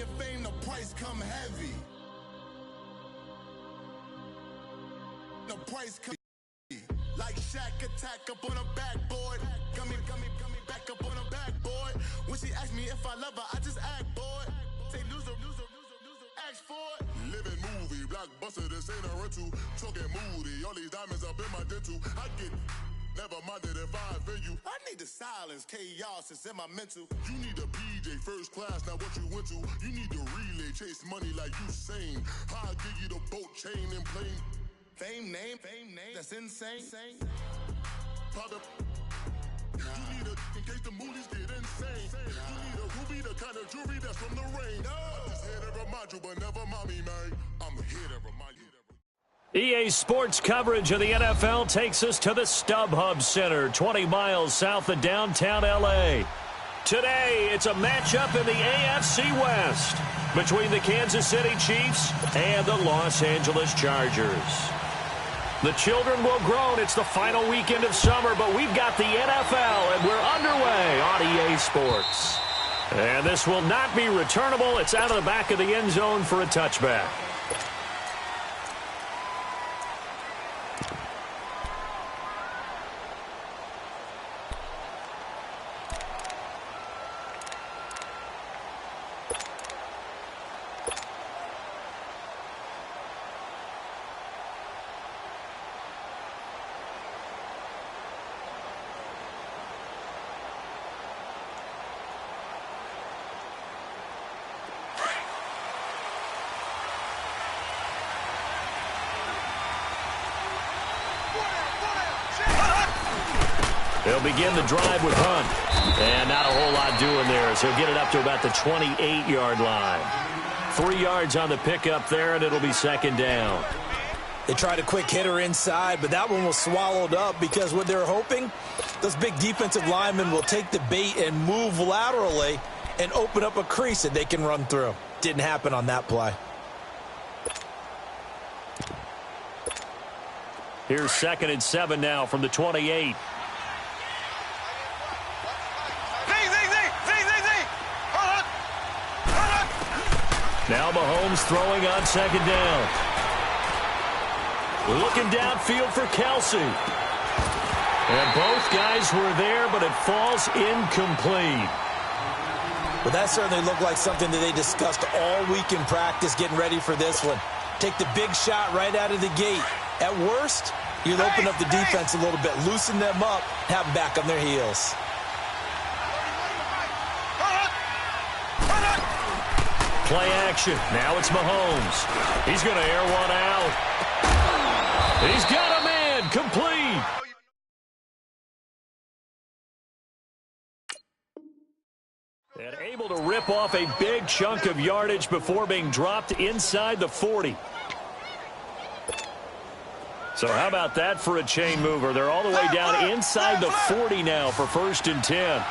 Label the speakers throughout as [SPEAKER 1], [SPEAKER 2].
[SPEAKER 1] and fame, the price come heavy. The price come like Shaq attack up on a backboard. Gummy, back up on a backboard. When she asked me if I love her, I just act bored. Say loser, ask for it. Living movie, blockbuster, this ain't a rental. Talking moody, all these diamonds up in my dental. I get never minded if I offend you. I need the silence, chaos is in my mental. You need a PJ, first class, not what you went to. You need the relay, chase money like you sane. I'll give you the boat, chain, and plane. Fame name, that's insane. Pop up. You need a, in case the movies get insane. You need a ruby, the kind of jewelry that's from the rain. I'm just here to remind you, but never mommy, man. I'm here to remind you.
[SPEAKER 2] EA Sports coverage of the NFL takes us to the StubHub Center, 20 miles south of downtown L.A. Today, it's a matchup in the AFC West between the Kansas City Chiefs and the Los Angeles Chargers. The children will groan. It's the final weekend of summer, but we've got the NFL, and we're underway on EA Sports. And this will not be returnable. It's out of the back of the end zone for a touchback. They'll begin the drive with Hunt. And not a whole lot doing there as he'll get it up to about the 28-yard line. 3 yards on the pickup there, and it'll be second down.
[SPEAKER 3] They tried a quick hitter inside, but that one was swallowed up because what they're hoping, those big defensive linemen will take the bait and move laterally and open up a crease that they can run through. Didn't happen on that play.
[SPEAKER 2] Here's 2nd and 7 now from the 28. Now Mahomes throwing on second down. Looking downfield for Kelsey. And both guys were there, but it falls incomplete.
[SPEAKER 3] Well, that certainly looked like something that they discussed all week in practice getting ready for this one. Take the big shot right out of the gate. At worst, you'll open up the defense a little bit, loosen them up, have them back on their heels.
[SPEAKER 2] Play action. Now it's Mahomes. He's going to air one out. He's got a man. Complete. And able to rip off a big chunk of yardage before being dropped inside the 40. So how about that for a chain mover? They're all the way down inside the 40 now for 1st and 10.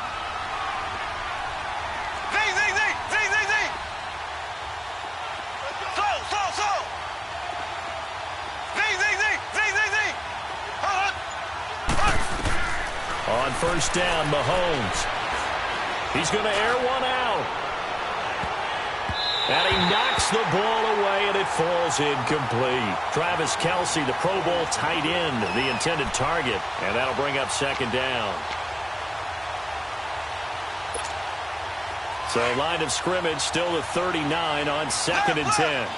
[SPEAKER 2] On 1st down, Mahomes. He's going to air one out. And he knocks the ball away, and it falls incomplete. Travis Kelsey, the Pro Bowl tight end, the intended target. And that'll bring up 2nd down. So line of scrimmage still the 39 on 2nd and 10.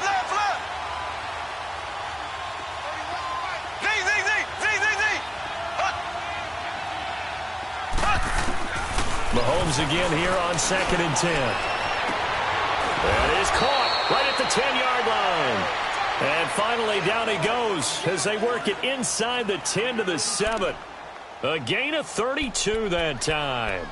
[SPEAKER 2] Mahomes again here on 2nd and 10. That is caught right at the 10-yard line. And finally down he goes as they work it inside the 10 to the 7. A gain of 32 that time.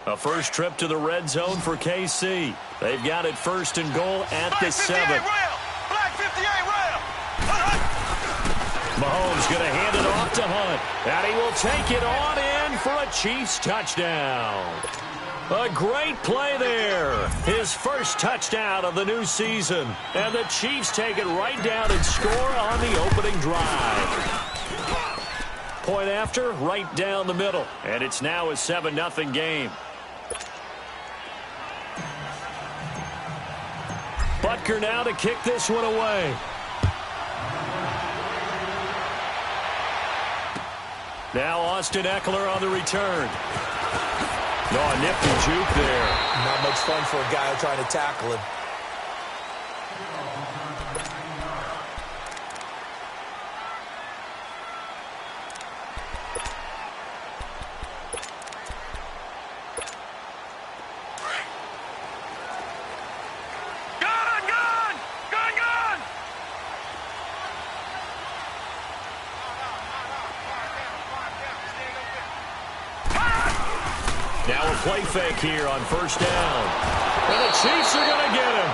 [SPEAKER 2] A first trip to the red zone for KC. They've got it 1st and goal at the 7.
[SPEAKER 4] Black 58 rail.
[SPEAKER 2] Mahomes going to hand it off to Hunt. And he will take it on in for a Chiefs touchdown. A great play there. His first touchdown of the new season. And the Chiefs take it right down and score on the opening drive. Point after, right down the middle. And it's now a 7-0 game. Butker now to kick this one away. Now Austin Eckler on the return. Oh, a nifty juke there.
[SPEAKER 3] Not much fun for a guy trying to tackle him.
[SPEAKER 2] Now a play fake here on first down. And the Chiefs are going to get him.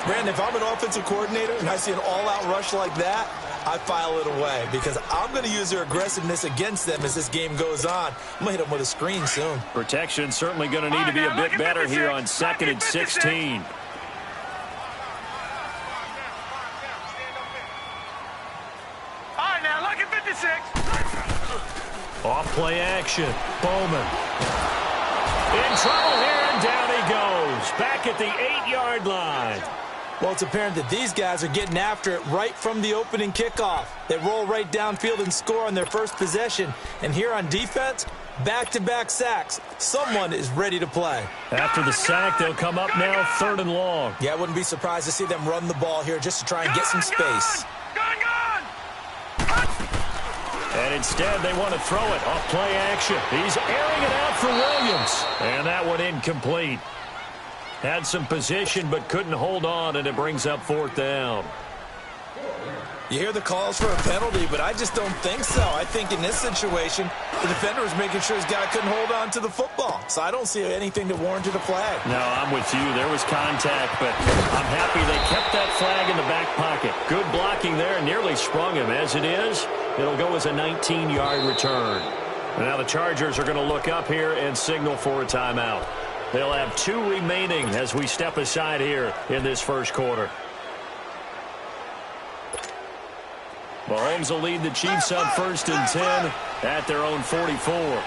[SPEAKER 3] Brandon, if I'm an offensive coordinator and I see an all-out rush like that, I file it away because I'm going to use their aggressiveness against them as this game goes on. I'm going to hit them with a screen soon.
[SPEAKER 2] Protection certainly going to need to be a bit better here on 2nd and 16.
[SPEAKER 4] All right, now, look at 56.
[SPEAKER 2] Off play action. Bowman. In trouble here, and down he goes. Back at the 8-yard line.
[SPEAKER 3] Well, it's apparent that these guys are getting after it right from the opening kickoff. They roll right downfield and score on their first possession. And here on defense, back-to-back sacks. Someone is ready to play.
[SPEAKER 2] After the sack, they'll come up now 3rd and long.
[SPEAKER 3] Yeah, I wouldn't be surprised to see them run the ball here just to try and get some space.
[SPEAKER 2] And instead, they want to throw it off play action. He's airing it out for Williams. And that one incomplete. Had some position, but couldn't hold on, and it brings up 4th down.
[SPEAKER 3] You hear the calls for a penalty, but I just don't think so. I think in this situation, the defender was making sure his guy couldn't hold on to the football. So I don't see anything that warranted a flag.
[SPEAKER 2] No, I'm with you. There was contact, but I'm happy they kept that flag in the back pocket. Good blocking there, nearly sprung him. As it is, it'll go as a 19-yard return. And now the Chargers are going to look up here and signal for a timeout. They'll have 2 remaining as we step aside here in this first quarter. Mahomes will lead the Chiefs on 1st and 10 at their own 44.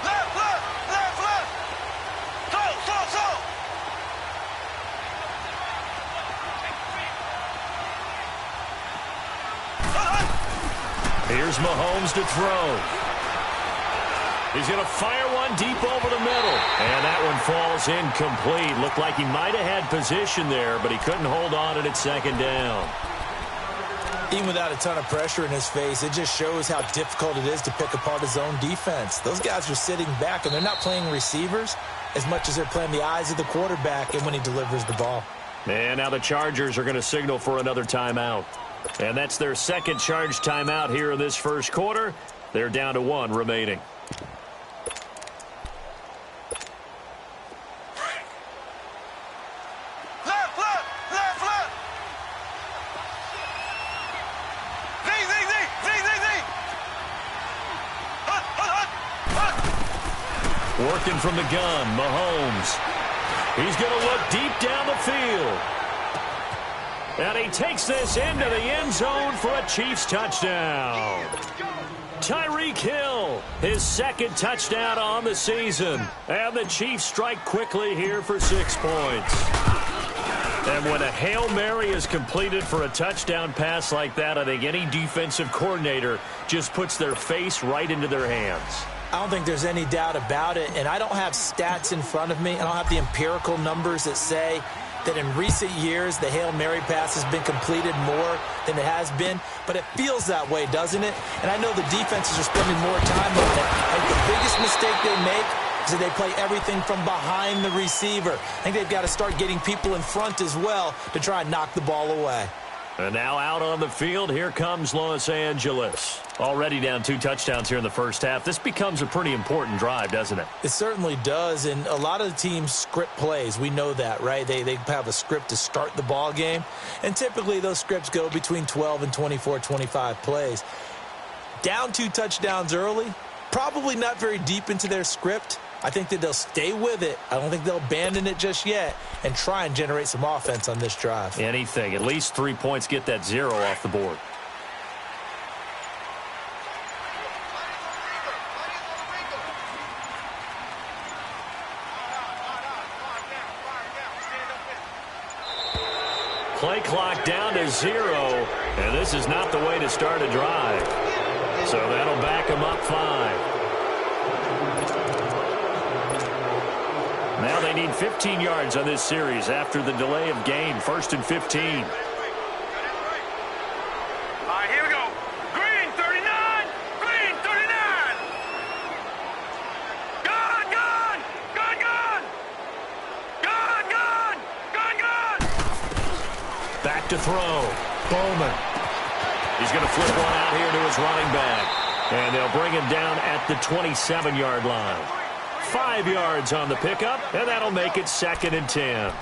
[SPEAKER 4] Left. Slow.
[SPEAKER 2] Here's Mahomes to throw. He's going to fire one deep over the middle. And that one falls incomplete. Looked like he might have had position there, but he couldn't hold on at 2nd down.
[SPEAKER 3] Even without a ton of pressure in his face, it just shows how difficult it is to pick apart his own defense. Those guys are sitting back, and they're not playing receivers as much as they're playing the eyes of the quarterback and when he delivers the ball.
[SPEAKER 2] And now the Chargers are going to signal for another timeout. And that's their 2nd charge timeout here in this first quarter. They're down to 1 remaining. Working from the gun, Mahomes. He's going to look deep down the field. And he takes this into the end zone for a Chiefs touchdown. Tyreek Hill, his 2nd touchdown on the season. And the Chiefs strike quickly here for 6 points. And when a Hail Mary is completed for a touchdown pass like that, I think any defensive coordinator just puts their face right into their hands.
[SPEAKER 3] I don't think there's any doubt about it, and I don't have stats in front of me. I don't have the empirical numbers that say that in recent years the Hail Mary pass has been completed more than it has been, but it feels that way, doesn't it? And I know the defenses are spending more time on it. I think the biggest mistake they make is that they play everything from behind the receiver. I think they've got to start getting people in front as well to try and knock the ball away.
[SPEAKER 2] And now out on the field, here comes Los Angeles. Already down 2 touchdowns here in the first half. This becomes a pretty important drive, doesn't it?
[SPEAKER 3] It certainly does, and a lot of the teams script plays. We know that, right? They have a script to start the ball game, and typically those scripts go between 12 and 24, 25 plays. Down 2 touchdowns early, probably not very deep into their script, I think that they'll stay with it. I don't think they'll abandon it just yet and try and generate some offense on this drive.
[SPEAKER 2] Anything. At least 3 points, get that 0 off the board. Play clock down to 0, and this is not the way to start a drive. So that'll back them up 5. Now they need 15 yards on this series after the delay of game. 1st and 15.
[SPEAKER 4] All right, here we go. Green, 39. Green, 39. Gone, gone. Gone, gone. Gone, gone. Gone, gone.
[SPEAKER 2] Back to throw. Bowman. He's going to flip one out here to his running back. And they'll bring him down at the 27-yard line. 5 yards on the pickup, and that'll make it 2nd and 10.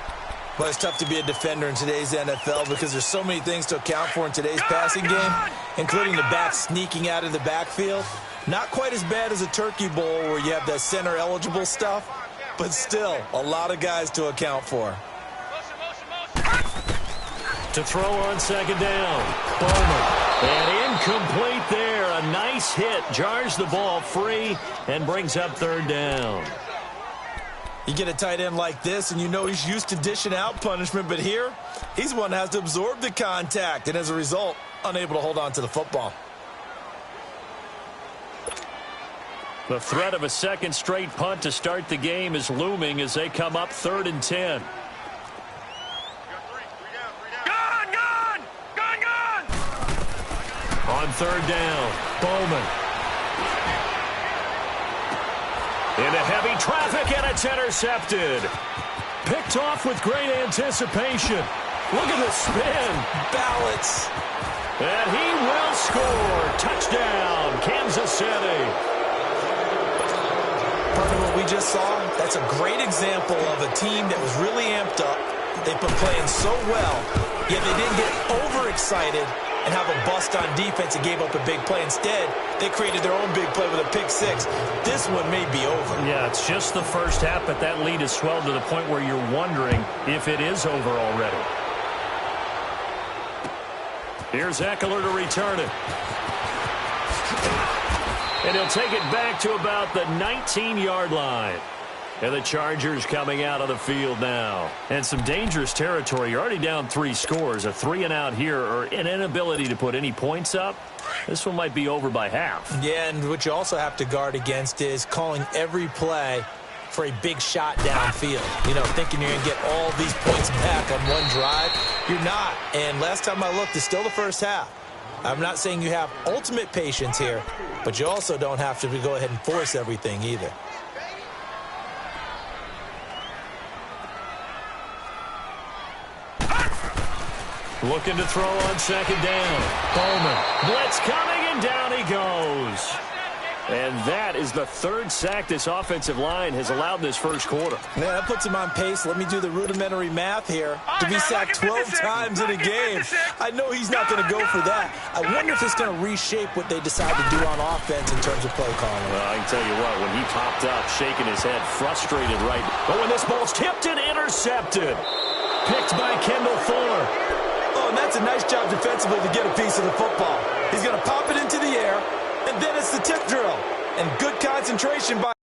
[SPEAKER 3] Well, it's tough to be a defender in today's NFL because there's so many things to account for in today's passing game, including the back sneaking out of the backfield. Not quite as bad as a turkey bowl where you have that center-eligible stuff, but still a lot of guys to account for.
[SPEAKER 2] To throw on 2nd down. Bowman. And incomplete there. A nice hit. Jars the ball free and brings up 3rd down.
[SPEAKER 3] You get a tight end like this, and you know he's used to dishing out punishment, but here, he's one that has to absorb the contact, and as a result, unable to hold on to the football.
[SPEAKER 2] The threat of a 2nd straight punt to start the game is looming as they come up 3rd and 10. On 3rd down, Bowman. Into heavy traffic, and it's intercepted. Picked off with great anticipation. Look at the spin.
[SPEAKER 3] Balance.
[SPEAKER 2] And he will score. Touchdown, Kansas City.
[SPEAKER 3] From what we just saw, that's a great example of a team that was really amped up. They've been playing so well, yet they didn't get overexcited and have a bust on defense and gave up a big play. Instead, they created their own big play with a pick 6. This one may be over.
[SPEAKER 2] Yeah, it's just the first half, but that lead has swelled to the point where you're wondering if it is over already. Here's Eckler to return it. And he'll take it back to about the 19-yard line. And the Chargers coming out of the field now. And some dangerous territory. You're already down 3 scores. A 3-and-out here or an inability to put any points up. This one might be over by half.
[SPEAKER 3] Yeah, and what you also have to guard against is calling every play for a big shot downfield. You know, thinking you're going to get all these points back on one drive. You're not. And last time I looked, it's still the first half. I'm not saying you have ultimate patience here, but you also don't have to go ahead and force everything either.
[SPEAKER 2] Looking to throw on 2nd down. Bowman. Blitz coming, and down he goes. And that is the 3rd sack this offensive line has allowed this first quarter.
[SPEAKER 3] Man, that puts him on pace. Let me do the rudimentary math here. To be sacked 12 times in a game. I know he's not going to go for that. I wonder if it's going to reshape what they decide to do on offense in terms of play calling.
[SPEAKER 2] Well, I can tell you what, when he popped up, shaking his head, frustrated right. But when this ball's tipped and intercepted. Picked by Kendall Fuller.
[SPEAKER 3] Oh, and that's a nice job defensively to get a piece of the football. He's going to pop it into the air, and then it's the tip drill. And good concentration by